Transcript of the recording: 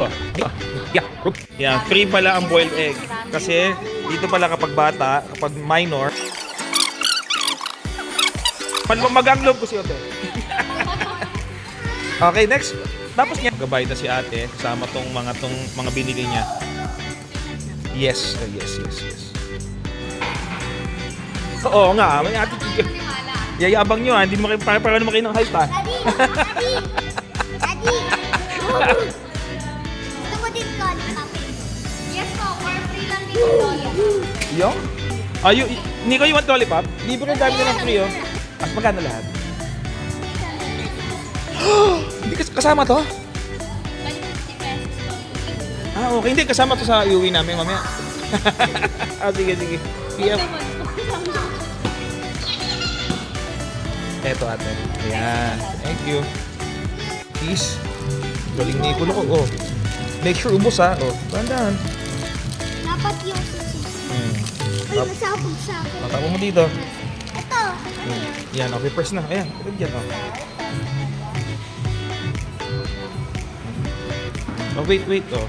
Oh. Yeah, free pala ang boiled egg. Kasi dito pala kapag bata, kapag minor, magang loob ko si Ote. Okay, next. Tapos niya, gabay na si ate, kasama tong mga binili niya. Yes. Oo nga, may attitude. Yayabang nyo ha, hindi mo kayo, para naman kayo ng height ha. Daddy! Gusto mo din lollipop? Yes po, for free lang din yung lollipop. Yung? Nico, you want lollipop? Libre ang dami na ng free oh. Mas magkano lahat? Hindi kasama to? 50 pesos po. Okay. Hindi, kasama to sa iuwi namin mamaya. Sige. PF. Eto ate. Ayan. Thank you. Peace. Galing ni Kulo ko. Oh. Make sure ubos ha. Oh. Tandaan. Dapat yung susi. Ay, masabog sa akin. Matapon mo dito. Ito. Yan, okay. First na. Ayan. Dyan oh. Oh, wait. Oh.